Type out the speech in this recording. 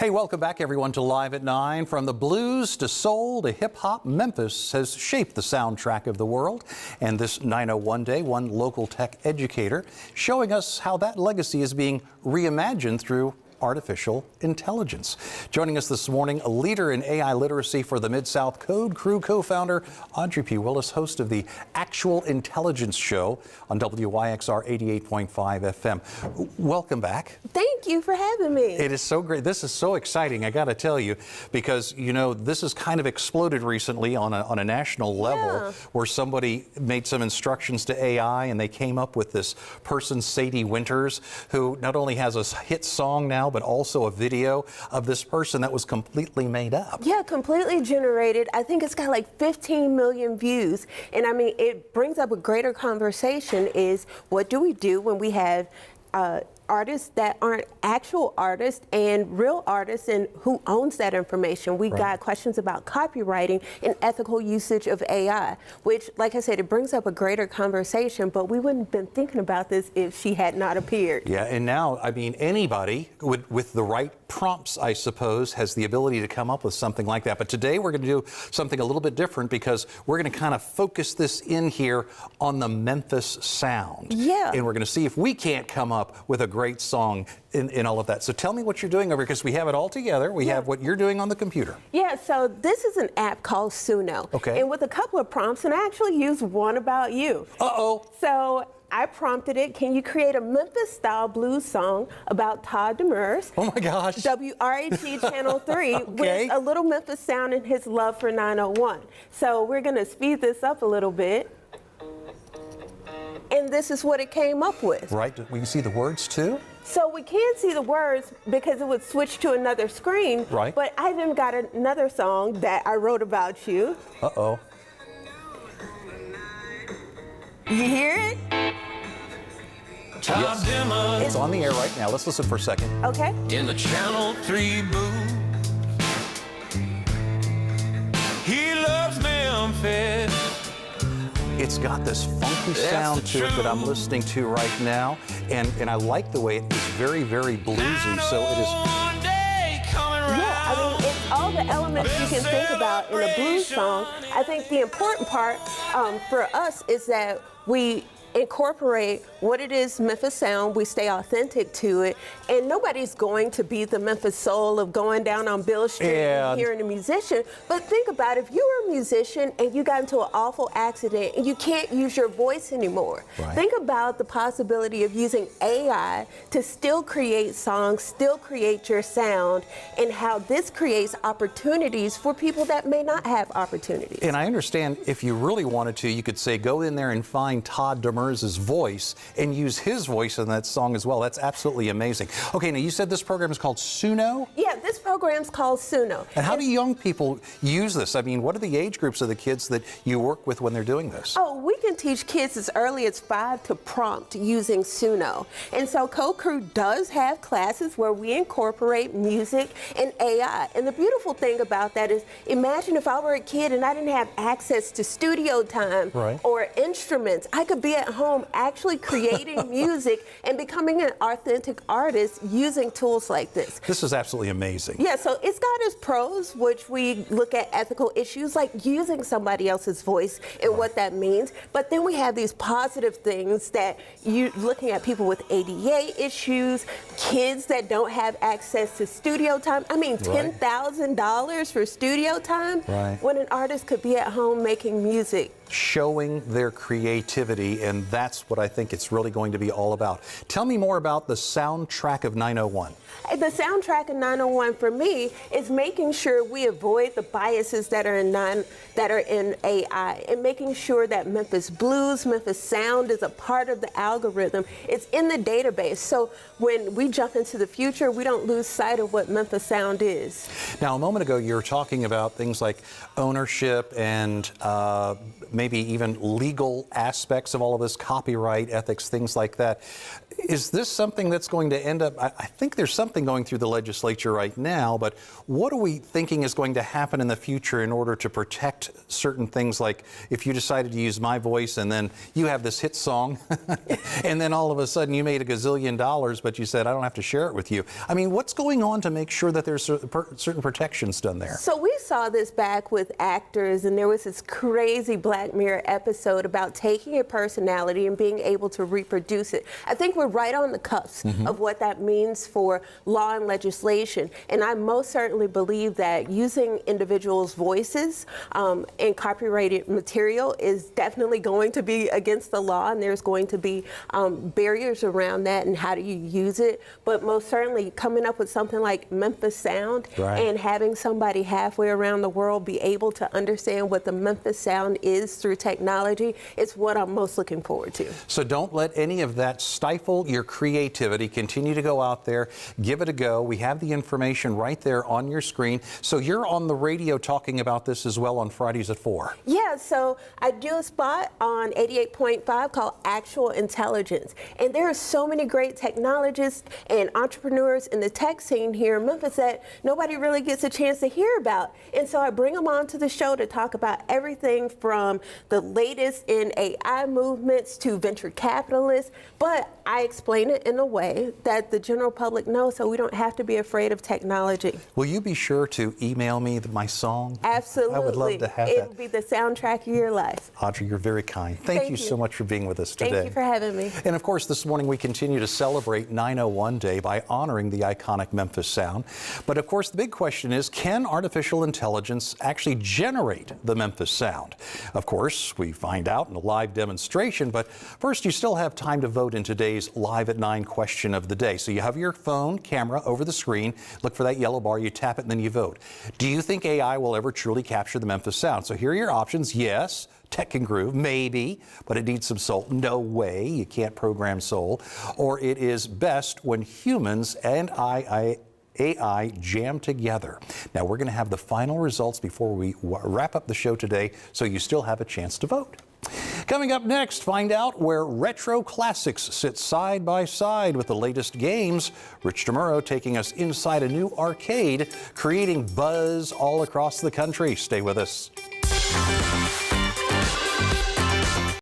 Hey, welcome back everyone to Live at 9. From the blues to soul to hip-hop, Memphis has shaped the soundtrack of the world. And this 901 Day, one local tech educator showing us how that legacy is being reimagined through artificial intelligence. Joining us this morning, a leader in AI literacy for the Mid-South CodeCrew co-founder, Audrey P. Willis, host of the Actual Intelligence Show on WYXR 88.5 FM. Welcome back. Thank you for having me. It is so great. This is so exciting, I got to tell you, because, you know, this has kind of exploded recently on a national level where somebody made some instructions to AI and they came up with this person, Sadie Winters, who not only has a hit song now, but also a video of this person that was completely made up. Yeah, completely generated. I think it's got like 15 million views. And I mean, it brings up a greater conversation is what do we do when we have artists that aren't actual artists and real artists, and who owns that information? We got questions about copywriting and ethical usage of AI, which, like I said, it brings up a greater conversation, but we wouldn't have been thinking about this if she had not appeared. Yeah, and now, I mean, anybody with the right prompts, I suppose, has the ability to come up with something like that. But today we're going to do something a little bit different because we're going to kind of focus this in here on the Memphis sound. Yeah. And we're going to see if we can't come up with a great song in all of that. So tell me what you're doing over here, because we have it all together. We have what you're doing on the computer. Yeah, so this is an app called Suno. Okay. And with a couple of prompts, and I actually used one about you. Uh-oh. So I prompted it, can you create a Memphis-style blues song about Todd Demers? Oh my gosh. WRAT Channel 3 with a little Memphis sound and his love for 901. So we're gonna speed this up a little bit. And this is what it came up with. Right, we can see the words too? So we can't see the words because it would switch to another screen. Right. But I then got another song that I wrote about you. Uh-oh. You hear it? Yes. It's on the air right now. Let's listen for a second. Okay. In the Channel 3 booth, he loves Memphis. It's got this funky sound to it that I'm listening to right now, and I like the way it is very, very bluesy. So it is. Yeah, I mean, it's all the elements you can think about in a blues song. I think the important part for us is that we incorporate what it is Memphis sound, we stay authentic to it, and nobody's going to be the Memphis soul of going down on Bill Street and hearing a musician. But think about if you were a musician and you got into an awful accident and you can't use your voice anymore. Think about the possibility of using AI to still create songs, still create your sound, and how this creates opportunities for people that may not have opportunities. And I understand if you really wanted to, you could say go in there and find Todd Demers' voice and use his voice in that song as well. That's absolutely amazing. Okay, now you said this program is called Suno? Yeah, this program's called Suno. And how do young people use this? I mean, what are the age groups of the kids that you work with when they're doing this? Oh, we can teach kids as early as 5 to prompt using Suno. And so CodeCrew does have classes where we incorporate music and AI. And the beautiful thing about that is, imagine if I were a kid and I didn't have access to studio time or instruments. I could be at home actually creating music and becoming an authentic artist using tools like this. This is absolutely amazing. Yeah, so it's got its pros, which we look at ethical issues like using somebody else's voice and what that means. But then we have these positive things that you're looking at people with ADA issues, kids that don't have access to studio time. I mean, $10,000 for studio time when an artist could be at home making music. Showing their creativity, and that's what I think it's really going to be all about. Tell me more about the soundtrack of 901. The soundtrack of 901 for me is making sure we avoid the biases that are in AI, and making sure that Memphis blues, Memphis sound is a part of the algorithm. It's in the database. So when we jump into the future, we don't lose sight of what Memphis sound is. Now, a moment ago, you were talking about things like ownership and maybe even legal aspects of all of this. this, copyright, ethics, things like that. Is this something that's going to end up, I think there's something going through the legislature right now, but what are we thinking is going to happen in the future in order to protect certain things, like if you decided to use my voice and then you have this hit song and then all of a sudden you made $1 gazillion, but you said, I don't have to share it with you. I mean, what's going on to make sure that there's certain protections done there? So we saw this back with actors, and there was this crazy Black Mirror episode about taking a personality and being able to reproduce it. I think we're right on the cusp of what that means for law and legislation. And I most certainly believe that using individuals' voices in copyrighted material is definitely going to be against the law, and there's going to be barriers around that and how do you use it. But most certainly coming up with something like Memphis sound and having somebody halfway around the world be able to understand what the Memphis sound is through technology, it's what I'm most looking forward to. So don't let any of that stifle your creativity. Continue to go out there, give it a go. We have the information right there on your screen. So you're on the radio talking about this as well on Fridays at 4. Yeah, so I do a spot on 88.5 called Actual Intelligence. And there are so many great technologists and entrepreneurs in the tech scene here in Memphis that nobody really gets a chance to hear about. And so I bring them on to the show to talk about everything from the latest in AI movements to venture capitalists. But I explain it in a way that the general public knows, so we don't have to be afraid of technology. Will you be sure to email me my song? Absolutely. I would love to have that. It'll be the soundtrack of your life. Audrey, you're very kind. Thank you so much for being with us today. Thank you for having me. And of course, this morning we continue to celebrate 901 Day by honoring the iconic Memphis sound. But of course, the big question is, can artificial intelligence actually generate the Memphis sound? Of course, we find out in a live demonstration, but first you still have time to vote in today's Live at 9 question of the day. So you have your phone camera over the screen, look for that yellow bar, you tap it, and then you vote. Do you think AI will ever truly capture the Memphis sound? So here are your options. Yes, tech can groove, maybe, but it needs some soul. No way, you can't program soul. Or it is best when humans and AI jam together. Now we're going to have the final results before we wrap up the show today, so you still have a chance to vote. Coming up next, find out where retro classics sit side by side with the latest games. Rich DeMuro taking us inside a new arcade, creating buzz all across the country. Stay with us.